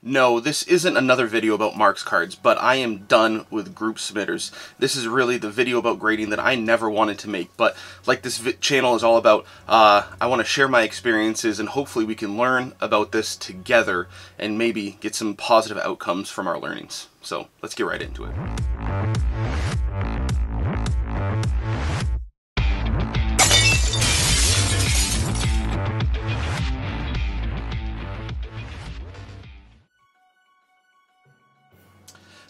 No, this isn't another video about Mark's cards, but I am done with group submitters. This is really the video about grading that I never wanted to make, but like this channel is all about, I want to share my experiences and hopefully we can learn about this together and maybe get some positive outcomes from our learnings. So let's get right into it.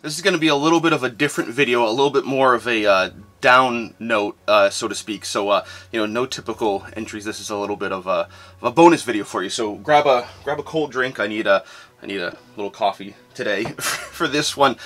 This is going to be a little bit of a different video, a little bit more of a down note, so to speak. So, no typical entries. This is a little bit of a bonus video for you. So grab a cold drink. I need a little coffee today for this one.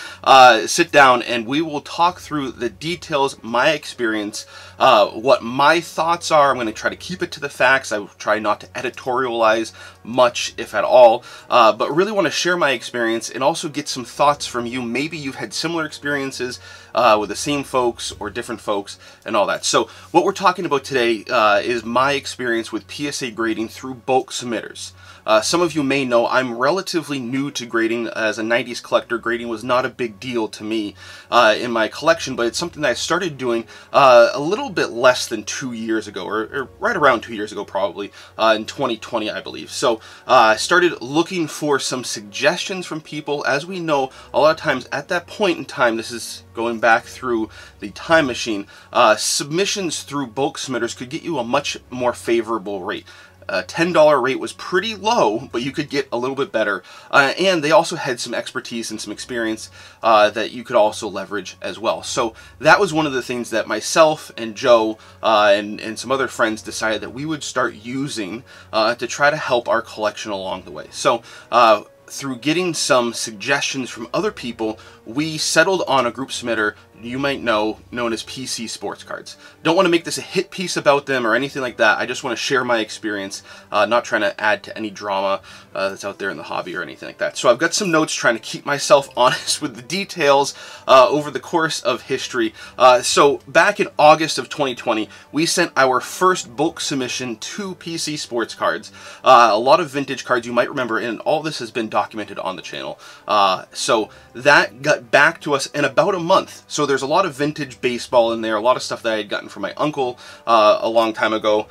Sit down and we will talk through the details, my experience, what my thoughts are. I'm going to try to keep it to the facts. I will try not to editorialize much, if at all, but really want to share my experience and also get some thoughts from you. Maybe you've had similar experiences with the same folks or different folks and all that. So what we're talking about today is my experience with PSA grading through bulk submitters. Some of you may know I'm relatively new to grading. As a 90s collector, grading was not a big deal to me in my collection, but it's something that I started doing a little bit less than 2 years ago, or right around 2 years ago probably, in 2020 I believe. So I started looking for some suggestions from people. As we know, a lot of times at that point in time, this is going back through the time machine, submissions through bulk submitters could get you a much more favorable rate. $10 rate was pretty low, but you could get a little bit better. And they also had some expertise and some experience that you could also leverage as well. So that was one of the things that myself and Joe and some other friends decided that we would start using to try to help our collection along the way. So through getting some suggestions from other people, we settled on a group submitter you might know, known as PC SportsCards. Don't want to make this a hit piece about them or anything like that. I just want to share my experience, not trying to add to any drama that's out there in the hobby or anything like that. So I've got some notes trying to keep myself honest with the details over the course of history. So back in August of 2020, we sent our first bulk submission to PC SportsCards. A lot of vintage cards you might remember, and all this has been documented on the channel. So that got back to us in about a month. So there's a lot of vintage baseball in there, a lot of stuff that I had gotten from my uncle a long time ago.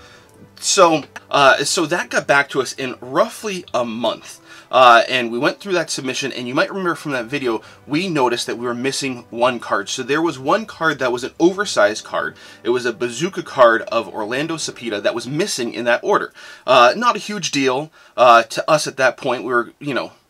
So that got back to us in roughly a month. And we went through that submission, and you might remember from that video, we noticed that we were missing one card. So there was one card that was an oversized card. It was a bazooka card of Orlando Cepeda that was missing in that order. Not a huge deal to us at that point. We were,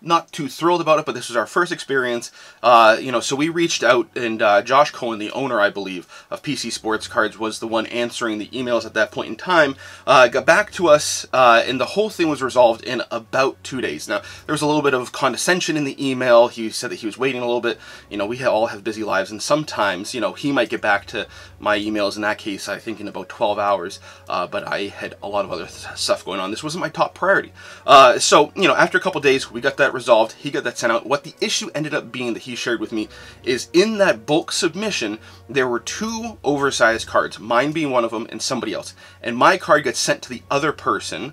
not too thrilled about it, but this was our first experience. So we reached out, and Josh Cohen, the owner, I believe, of PC SportsCards, was the one answering the emails at that point in time, got back to us, and the whole thing was resolved in about 2 days. Now, there was a little bit of condescension in the email. He said that he was waiting a little bit. We all have busy lives, and sometimes, he might get back to my emails, in that case, I think in about 12 hours, but I had a lot of other stuff going on. This wasn't my top priority. So, after a couple days, we got that resolved. He got that sent out. What the issue ended up being that he shared with me is in that bulk submission, there were two oversized cards, mine being one of them and somebody else. And my card got sent to the other person,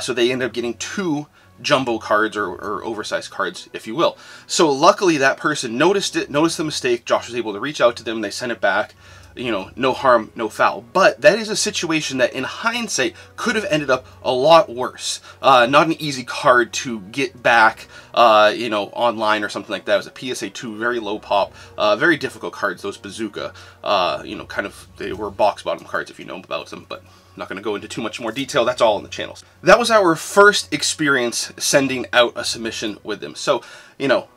so they ended up getting two jumbo cards or oversized cards, if you will. So luckily that person noticed it, noticed the mistake. Josh was able to reach out to them. They sent it back. No harm, no foul. But that is a situation that in hindsight could have ended up a lot worse. Not an easy card to get back, online or something like that. It was a PSA 2, very low pop, very difficult cards, those bazooka. They were box bottom cards if you know about them, but I'm not going to go into too much more detail. That's all in the channels. That was our first experience sending out a submission with them. So,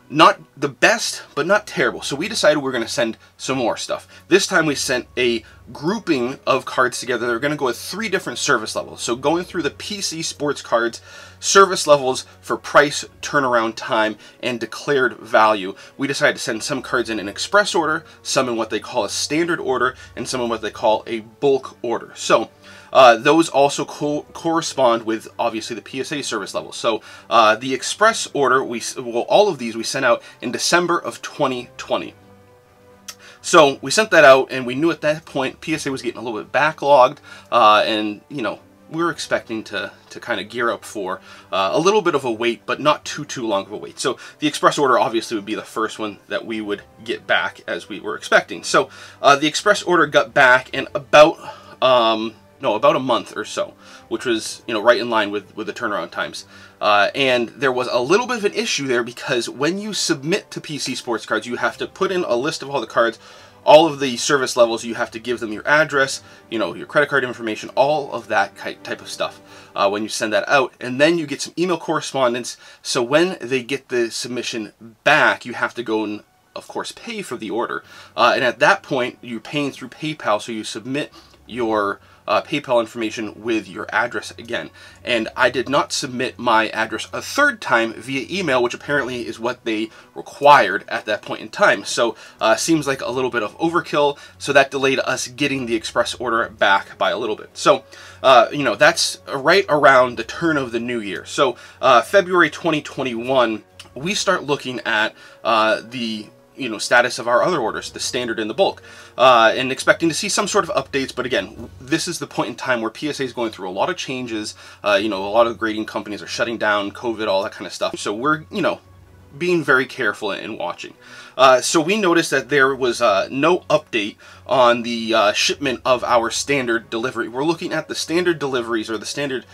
not the best, but not terrible. So we decided we're going to send some more stuff. This time we sent a grouping of cards together. They're going to go with 3 different service levels. So going through the PC SportsCards service levels for price, turnaround time, and declared value, we decided to send some cards in an express order, some in what they call a standard order, and some in what they call a bulk order. So those also correspond with, obviously, the PSA service level. So the express order, all of these we sent out in December of 2020. So we sent that out, and we knew at that point PSA was getting a little bit backlogged, and we're expecting to kind of gear up for a little bit of a wait, but not too long of a wait. So the express order obviously would be the first one that we would get back, as we were expecting. So the express order got back in about a month or so, which was, you know, right in line with the turnaround times. And there was a little bit of an issue there, because when you submit to PC Sports Cards, you have to put in a list of all the cards, all of the service levels. You have to give them your address, you know, your credit card information, all of that type of stuff when you send that out. And then you get some email correspondence. So when they get the submission back, you have to go and, of course, pay for the order. And at that point, you're paying through PayPal, so you submit your PayPal information with your address again. And I did not submit my address a third time via email, which apparently is what they required at that point in time. So seems like a little bit of overkill, so that delayed us getting the express order back by a little bit. So you know, that's right around the turn of the new year. So February 2021, we start looking at the status of our other orders, the standard and the bulk, and expecting to see some sort of updates. But again, this is the point in time where PSA is going through a lot of changes. A lot of grading companies are shutting down, COVID, all that kind of stuff. So we're, being very careful and watching. So we noticed that there was no update on the shipment of our standard delivery. We're looking at the standard deliveries, or the standard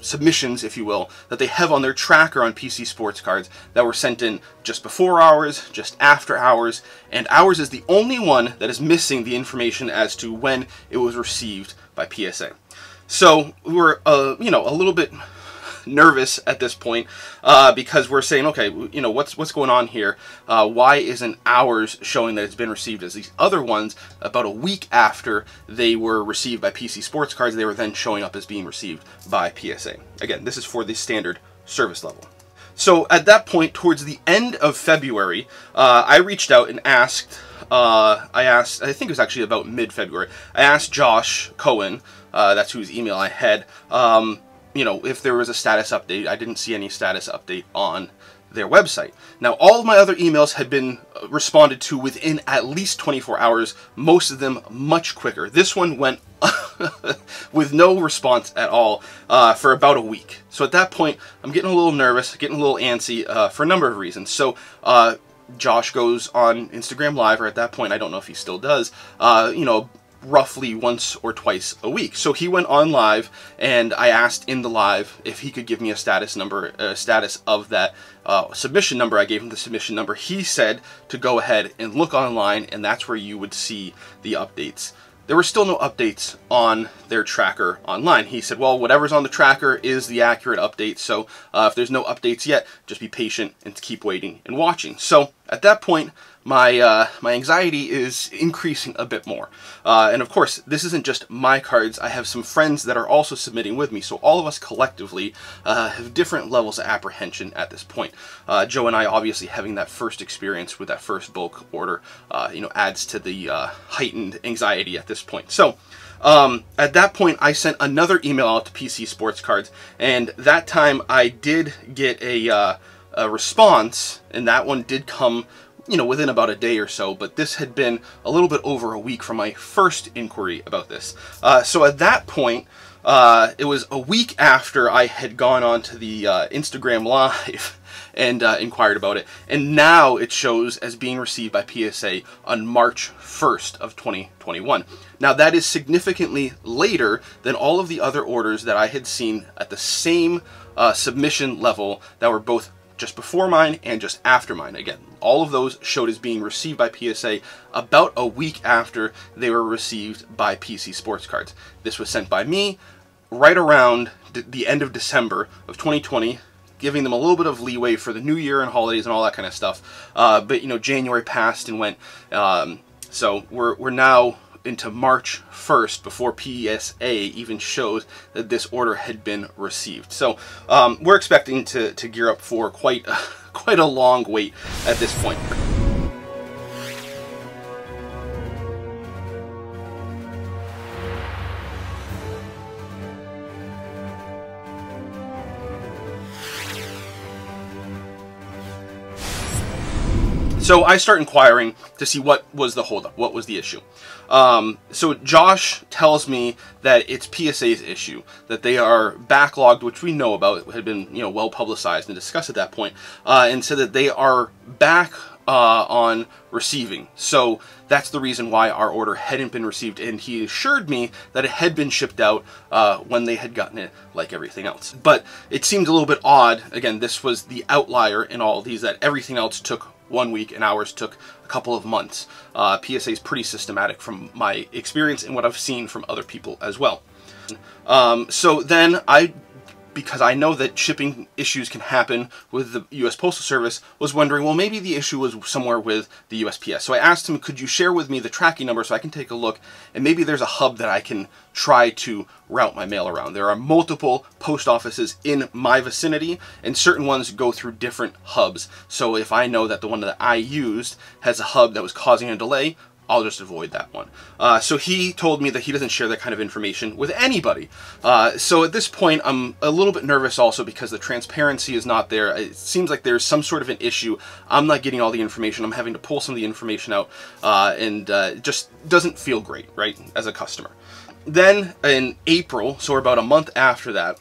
submissions, if you will, that they have on their tracker on PC Sports Cards that were sent in just before hours, just after hours, and ours is the only one that is missing the information as to when it was received by PSA. So we're, a little bit nervous at this point, because we're saying, okay, what's going on here? Why isn't ours showing that it's been received as these other ones about a week after they were received by PC Sports Cards? They were then showing up as being received by PSA. Again, this is for the standard service level. So at that point, towards the end of February, I reached out and asked, I think it was actually about mid-February, I asked Josh Cohen, that's whose email I had, if there was a status update. I didn't see any status update on their website. Now, all of my other emails had been responded to within at least 24 hours, most of them much quicker. This one went with no response at all for about a week. So at that point, I'm getting a little nervous, getting a little antsy for a number of reasons. So Josh goes on Instagram Live, or at that point, I don't know if he still does, roughly once or twice a week. So he went on live, and I asked in the live if he could give me a status number, status of that submission number. I gave him the submission number. He said to go ahead and look online, and that's where you would see the updates. There were still no updates on their tracker online. He said, well, whatever's on the tracker is the accurate update. So if there's no updates yet, just be patient and keep waiting and watching. So at that point, my anxiety is increasing a bit more. And of course, this isn't just my cards. I have some friends that are also submitting with me. So all of us collectively have different levels of apprehension at this point. Joe and I, obviously, having that first experience with that first bulk order, adds to the heightened anxiety at this point. So at that point, I sent another email out to PC Sports Cards, and that time I did get a response, and that one did come within about a day or so, but this had been a little bit over a week from my first inquiry about this. So at that point, it was a week after I had gone on to the Instagram Live and inquired about it, and now it shows as being received by PSA on March 1st of 2021. Now that is significantly later than all of the other orders that I had seen at the same submission level that were both just before mine and just after mine. Again, all of those showed as being received by PSA about a week after they were received by PC Sports Cards. This was sent by me right around the end of December of 2020, giving them a little bit of leeway for the new year and holidays and all that kind of stuff. But January passed and went, so we're now into March 1st before PSA even shows that this order had been received. So we're expecting to gear up for quite a long wait at this point. So I start inquiring to see what was the holdup, what was the issue. So Josh tells me that it's PSA's issue, that they are backlogged, which we know about, it had been well publicized and discussed at that point, and said that they are back on receiving. So that's the reason why our order hadn't been received, and he assured me that it had been shipped out when they had gotten it like everything else. But it seemed a little bit odd. Again, this was the outlier in all of these, that everything else took 1 week and ours took a couple of months. PSA is pretty systematic from my experience and what I've seen from other people as well. So then because I know that shipping issues can happen with the U.S. Postal Service, was wondering, well, maybe the issue was somewhere with the USPS. So I asked him, could you share with me the tracking number so I can take a look, and maybe there's a hub that I can try to route my mail around. There are multiple post offices in my vicinity, and certain ones go through different hubs. So if I know that the one that I used has a hub that was causing a delay, I'll just avoid that one. So he told me that he doesn't share that kind of information with anybody. So at this point, I'm a little bit nervous also because the transparency is not there. It seems like there's some sort of an issue. I'm not getting all the information. I'm having to pull some of the information out, and it just doesn't feel great, right, as a customer. Then in April, so we're about a month after that,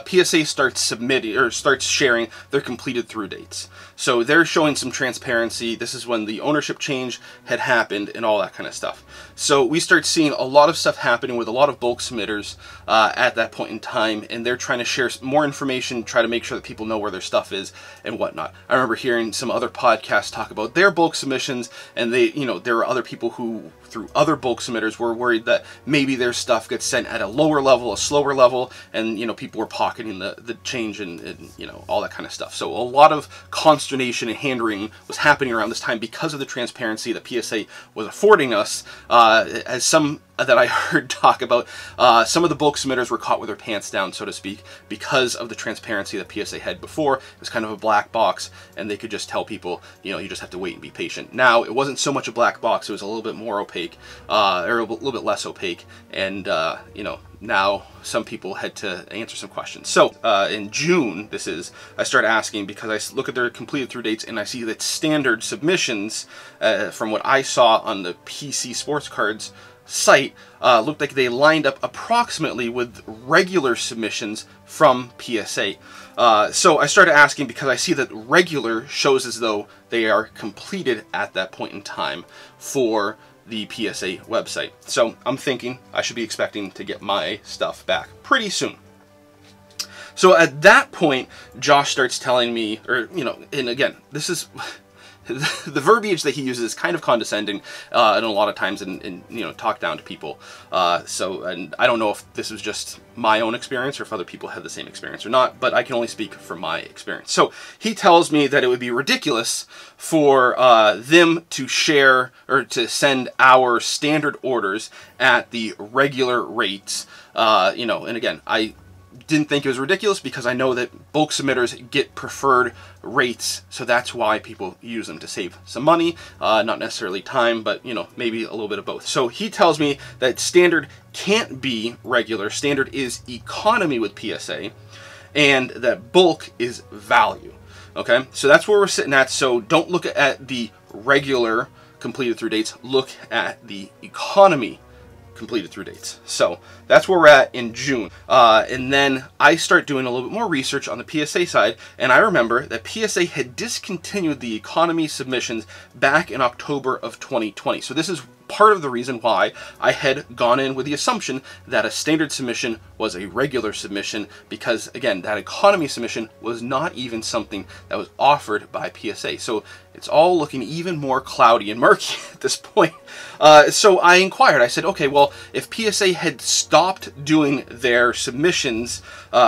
PSA starts sharing their completed through dates. So they're showing some transparency. This is when the ownership change had happened and all that kind of stuff. So we start seeing a lot of stuff happening with a lot of bulk submitters at that point in time, and they're trying to share more information, try to make sure that people know where their stuff is and whatnot. I remember hearing some other podcasts talk about their bulk submissions, and there are other people who, through other bulk submitters, were worried that maybe their stuff gets sent at a lower level, a slower level, and people were pocketing the change and all that kind of stuff. So a lot of consternation and hand-wringing was happening around this time because of the transparency that PSA was affording us. As some that I heard talk about, some of the bulk submitters were caught with their pants down, so to speak, because of the transparency that PSA had before. It was kind of a black box, and they could just tell people, you just have to wait and be patient. Now, it wasn't so much a black box, it was a little bit more opaque, or a little bit less opaque, and, now some people had to answer some questions. So, in June, I start asking because I look at their completed through dates, and I see that standard submissions, from what I saw on the PC SportsCards site, looked like they lined up approximately with regular submissions from PSA. So I started asking because I see that regular shows as though they are completed at that point in time for the PSA website. So I'm thinking I should be expecting to get my stuff back pretty soon. So at that point, Josh starts telling me, and again, this is the verbiage that he uses is kind of condescending, and a lot of times, and talk down to people. And I don't know if this was just my own experience or if other people had the same experience or not, but I can only speak from my experience. So he tells me that it would be ridiculous for them to share or to send our standard orders at the regular rates, and again, I didn't think it was ridiculous because I know that bulk submitters get preferred rates, so that's why people use them, to save some money, not necessarily time, but maybe a little bit of both. So he tells me that standard can't be regular, standard is economy with PSA, and that bulk is value. Okay, so that's where we're sitting at. So don't look at the regular completed through dates, look at the economy completed through dates. So that's where we're at in June. And then I start doing a little bit more research on the PSA side, and I remember that PSA had discontinued the economy submissions back in October of 2020. So this is part of the reason why I had gone in with the assumption that a standard submission was a regular submission, because again, that economy submission was not even something that was offered by PSA. So it's all looking even more cloudy and murky at this point. So I inquired, I said, okay, well, if PSA had stopped doing their submissions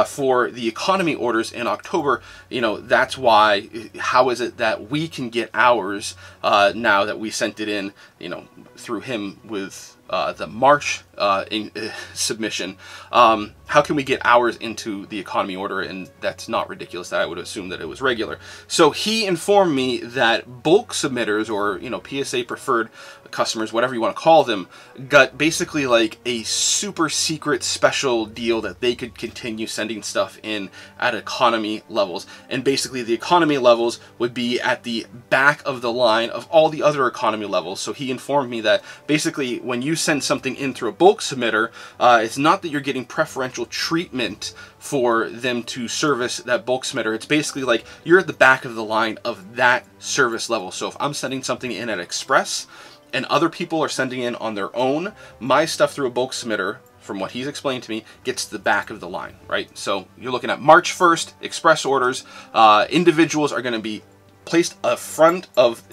for the economy orders in October, that's why, how is it that we can get ours now that we sent it in, through him with the March submission, how can we get ours into the economy order? And that's not ridiculous. I would assume that it was regular. So he informed me that bulk submitters, or PSA preferred customers, whatever you want to call them, got basically like a super secret special deal that they could continue sending stuff in at economy levels. And basically the economy levels would be at the back of the line of all the other economy levels. So he informed me that basically when you send something in through a bulk submitter, it's not that you're getting preferential treatment for them to service that bulk submitter. It's basically like you're at the back of the line of that service level. So if I'm sending something in at Express and other people are sending in on their own, my stuff through a bulk submitter, from what he's explained to me, gets to the back of the line, right? So you're looking at March 1st, Express orders. Individuals are going to be placed in front of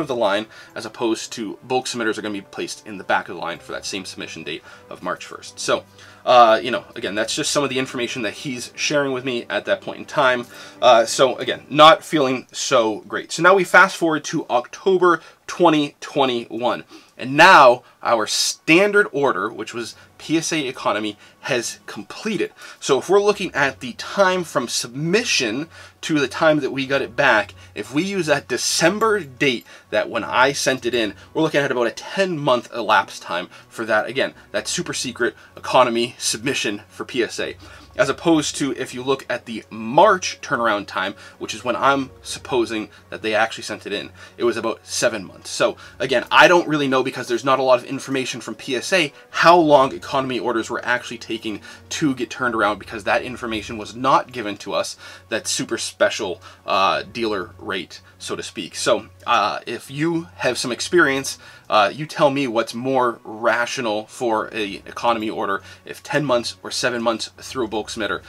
the line, as opposed to bulk submitters are going to be placed in the back of the line for that same submission date of March 1st. So, again, that's just some of the information that he's sharing with me at that point in time. So again, not feeling so great. So now we fast forward to October 2021. And now our standard order, which was PSA Economy, has completed. So if we're looking at the time from submission to the time that we got it back, if we use that December date that when I sent it in, we're looking at about a 10-month elapsed time for that, again, that super secret economy submission for PSA. As opposed to if you look at the March turnaround time, which is when I'm supposing that they actually sent it in, it was about 7 months. So again, I don't really know, because there's not a lot of information from PSA, how long economy orders were actually taking to get turned around, because that information was not given to us, that super special dealer rate, so to speak. So if you have some experience, you tell me what's more rational for a economy order, if 10 months or 7 months through a bulk submitter,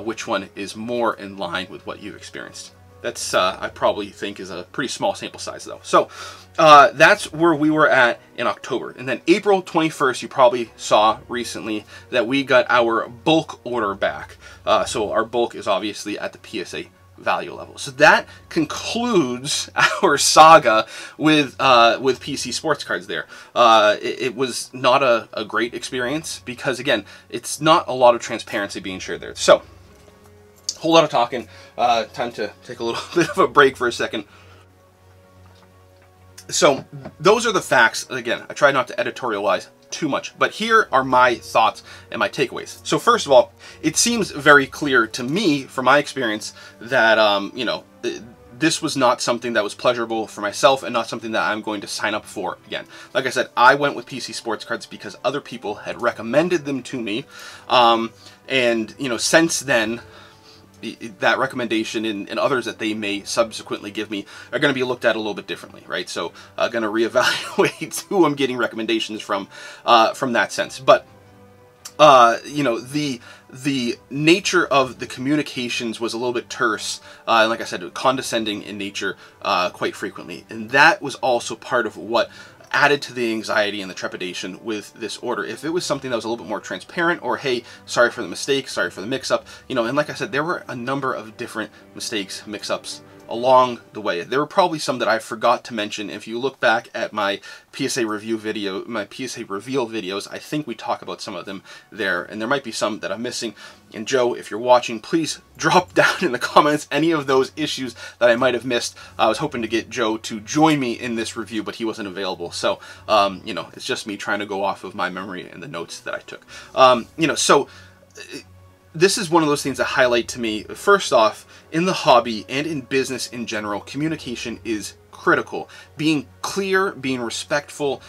which one is more in line with what you've experienced. That's, I probably think, is a pretty small sample size though. So that's where we were at in October. And then April 21st, you probably saw recently that we got our bulk order back. So our bulk is obviously at the PSA value level. So that concludes our saga with PC Sports Cards there. It was not a great experience, because again, it's not a lot of transparency being shared there. So, whole lot of talking. Time to take a little bit of a break for a second. So those are the facts. Again, I try not to editorialize too much, but here are my thoughts and my takeaways. So first of all, it seems very clear to me, from my experience, that this was not something that was pleasurable for myself, and not something that I'm going to sign up for again. Like I said, I went with PC Sports Cards because other people had recommended them to me, and since then, that recommendation and others that they may subsequently give me are going to be looked at a little bit differently, right? So going to reevaluate who I'm getting recommendations from that sense. But the nature of the communications was a little bit terse, and like I said, condescending in nature quite frequently, and that was also part of what added to the anxiety and the trepidation with this order. If it was something that was a little bit more transparent, or hey, sorry for the mistake, sorry for the mix-up, and like I said, there were a number of different mistakes, mix-ups along the way. There were probably some that I forgot to mention. If you look back at my PSA review video, my PSA reveal videos, I think we talk about some of them there, and there might be some that I'm missing. And Joe, if you're watching, please drop down in the comments any of those issues that I might have missed. I was hoping to get Joe to join me in this review, but he wasn't available. So, it's just me trying to go off of my memory and the notes that I took. This is one of those things that highlight to me, first off, in the hobby and in business in general, communication is critical. Being clear, being respectful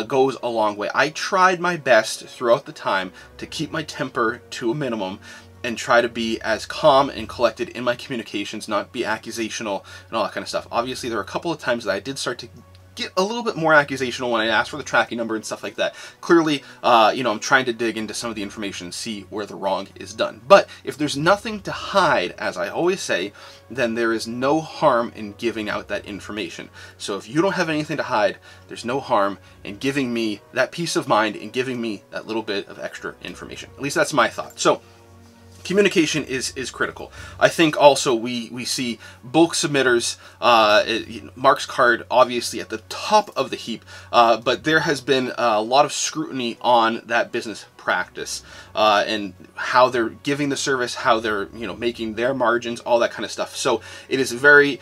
goes a long way. I tried my best throughout the time to keep my temper to a minimum and try to be as calm and collected in my communications, not be accusational and all that kind of stuff. Obviously, there were a couple of times that I did start to get a little bit more accusational when I asked for the tracking number and stuff like that. Clearly, I'm trying to dig into some of the information and see where the wrong is done. But if there's nothing to hide, as I always say, then there is no harm in giving out that information. So if you don't have anything to hide, there's no harm in giving me that peace of mind and giving me that little bit of extra information. At least that's my thought. So communication is critical. I think also we see bulk submitters, Mark's card obviously at the top of the heap, but there has been a lot of scrutiny on that business practice and how they're giving the service, how they're making their margins, all that kind of stuff. So it is very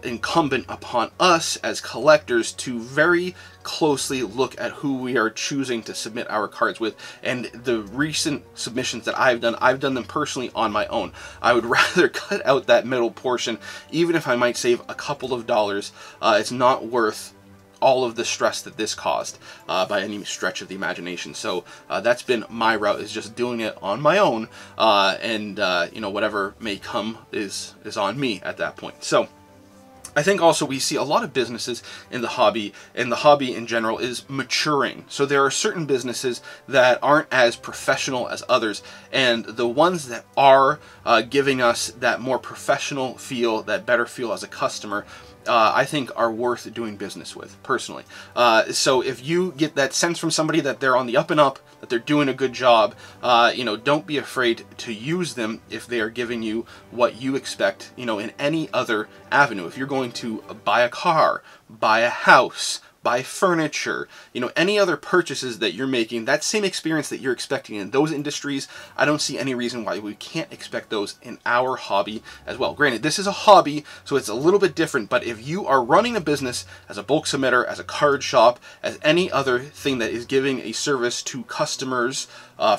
incumbent upon us as collectors to very closely look at who we are choosing to submit our cards with. And the recent submissions that I've done them personally on my own. I would rather cut out that middle portion, even if I might save a couple of dollars. It's not worth all of the stress that this caused by any stretch of the imagination. So that's been my route, is just doing it on my own, and whatever may come is on me at that point. So I think also we see a lot of businesses in the hobby, and the hobby in general is maturing. So there are certain businesses that aren't as professional as others, and the ones that are giving us that more professional feel, that better feel as a customer, I think are worth doing business with, personally. So if you get that sense from somebody that they're on the up and up, that they're doing a good job, don't be afraid to use them if they are giving you what you expect, in any other avenue. If you're going to buy a car, buy a house, buy furniture, any other purchases that you're making, that same experience that you're expecting in those industries, I don't see any reason why we can't expect those in our hobby as well. Granted, this is a hobby, so it's a little bit different, but if you are running a business as a bulk submitter, as a card shop, as any other thing that is giving a service to customers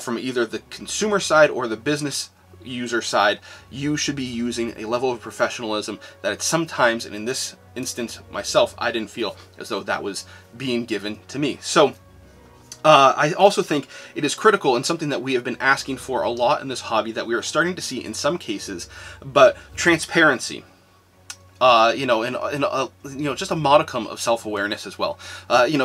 from either the consumer side or the business user side, you should be using a level of professionalism that it's sometimes, and in this instance myself, I didn't feel as though that was being given to me. So I also think it is critical, and something that we have been asking for a lot in this hobby that we are starting to see in some cases, but transparency. Just a modicum of self-awareness as well.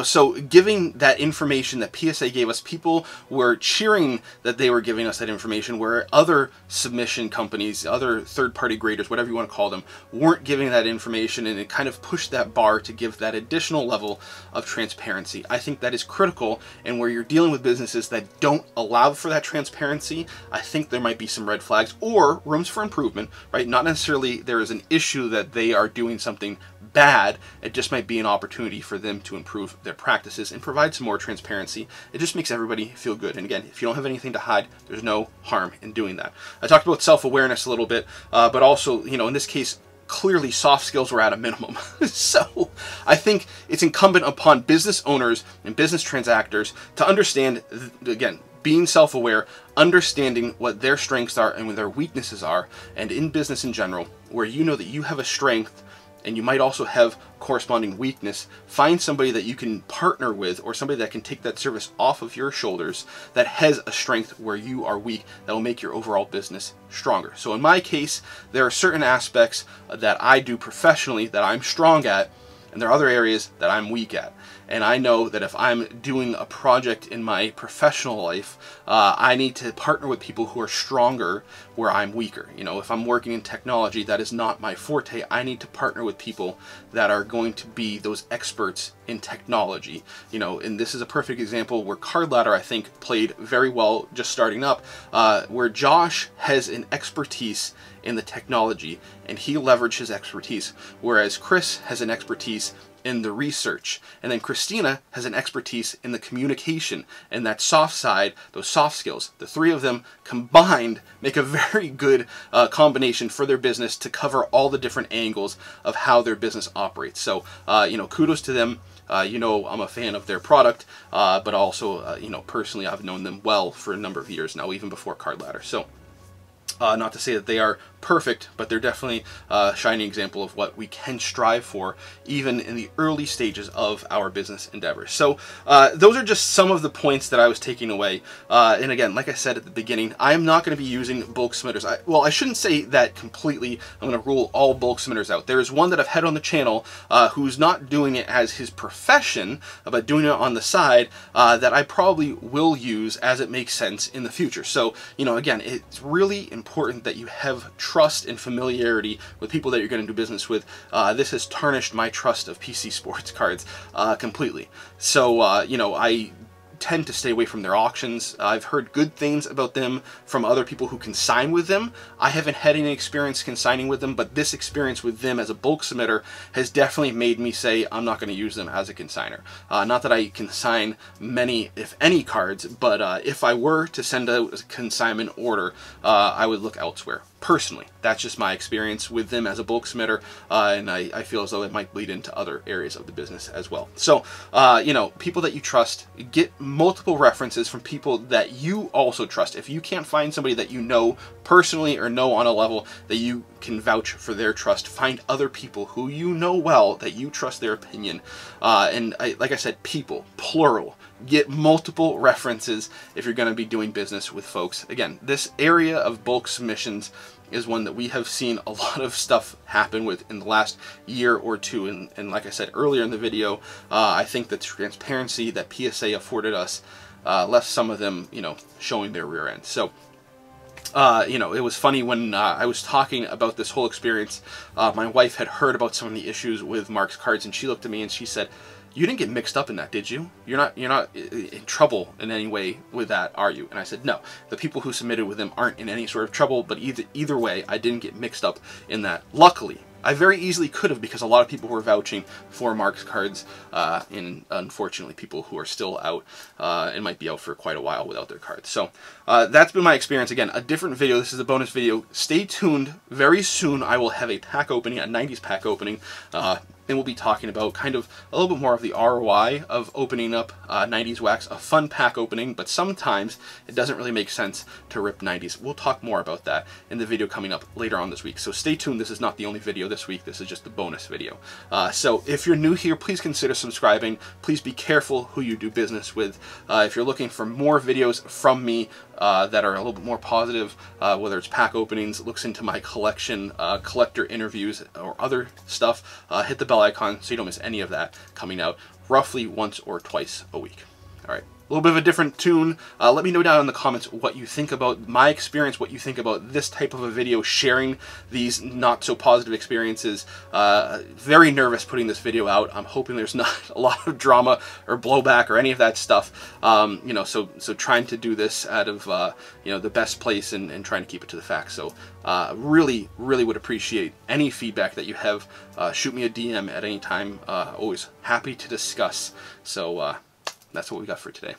So giving that information that PSA gave us, people were cheering that they were giving us that information, where other submission companies, other third-party graders, whatever you want to call them, weren't giving that information, and it kind of pushed that bar to give that additional level of transparency. I think that is critical, and where you're dealing with businesses that don't allow for that transparency, I think there might be some red flags or rooms for improvement, right? Not necessarily there is an issue that they are doing something bad, it just might be an opportunity for them to improve their practices and provide some more transparency. It just makes everybody feel good. And again, if you don't have anything to hide, there's no harm in doing that. I talked about self-awareness a little bit, but also, in this case, clearly soft skills were at a minimum. So I think it's incumbent upon business owners and business transactors to understand, again, being self-aware, understanding what their strengths are and what their weaknesses are, and in business in general, where you know that you have a strength and you might also have corresponding weakness, find somebody that you can partner with, or somebody that can take that service off of your shoulders that has a strength where you are weak, that will make your overall business stronger. So in my case, there are certain aspects that I do professionally that I'm strong at, and there are other areas that I'm weak at. And I know that if I'm doing a project in my professional life, I need to partner with people who are stronger where I'm weaker. If I'm working in technology, that is not my forte. I need to partner with people that are going to be those experts in technology. And this is a perfect example where Card Ladder, I think, played very well just starting up, where Josh has an expertise in the technology, and he leveraged his expertise, whereas Chris has an expertise in the research, and then Christina has an expertise in the communication and that soft side, those soft skills. The three of them combined make a very good combination for their business to cover all the different angles of how their business operates. So kudos to them. I'm a fan of their product, but also personally I've known them well for a number of years now, even before Card Ladder. So not to say that they are perfect, but they're definitely a shining example of what we can strive for even in the early stages of our business endeavors. So those are just some of the points that I was taking away. And again, like I said at the beginning, I'm not going to be using bulk submitters. Well, I shouldn't say that completely. I'm going to rule all bulk submitters out. There is one that I've had on the channel who's not doing it as his profession, but doing it on the side, that I probably will use as it makes sense in the future. So, again, it's really important that you have trust and familiarity with people that you're going to do business with. This has tarnished my trust of PC sports cards completely. So, I tend to stay away from their auctions. I've heard good things about them from other people who consign with them. I haven't had any experience consigning with them, but this experience with them as a bulk submitter has definitely made me say I'm not going to use them as a consigner. Not that I consign many, if any, cards, but if I were to send out a consignment order, I would look elsewhere. Personally, that's just my experience with them as a bulk submitter, and I feel as though it might bleed into other areas of the business as well. So, you know, people that you trust, get multiple references from people that you also trust. If you can't find somebody that you know personally or know on a level that you can vouch for their trust, find other people who you know well that you trust their opinion. Like I said, people, plural. Get multiple references if you're going to be doing business with folks. Again, this area of bulk submissions is one that we have seen a lot of stuff happen with in the last year or two. And like I said earlier in the video, I think the transparency that PSA afforded us left some of them, you know, showing their rear end. So, you know, it was funny when I was talking about this whole experience. My wife had heard about some of the issues with Mark's cards, and she looked at me and she said, "You didn't get mixed up in that, did you? You're not in trouble in any way with that, are you?" And I said, "No, the people who submitted with them aren't in any sort of trouble, but either way, I didn't get mixed up in that. Luckily, I very easily could have, because a lot of people were vouching for Mark's cards, and unfortunately people who are still out and might be out for quite a while without their cards." So that's been my experience. Again, a different video. This is a bonus video. Stay tuned. Very soon I will have a pack opening, a 90s pack opening, and we'll be talking about kind of a little bit more of the ROI of opening up 90s wax, a fun pack opening, but sometimes it doesn't really make sense to rip 90s. We'll talk more about that in the video coming up later on this week. So stay tuned. This is not the only video this week. This is just the bonus video. So if you're new here, please consider subscribing. Please be careful who you do business with. If you're looking for more videos from me that are a little bit more positive, whether it's pack openings, looks into my collection, collector interviews, or other stuff, hit the bell icon so you don't miss any of that coming out roughly once or twice a week. All right. A little bit of a different tune. Let me know down in the comments what you think about my experience, what you think about this type of a video, sharing these not so positive experiences. Very nervous putting this video out. I'm hoping there's not a lot of drama or blowback or any of that stuff. You know, so trying to do this out of you know, the best place and trying to keep it to the facts. So really would appreciate any feedback that you have. Shoot me a DM at any time. Always happy to discuss. So that's what we got for today.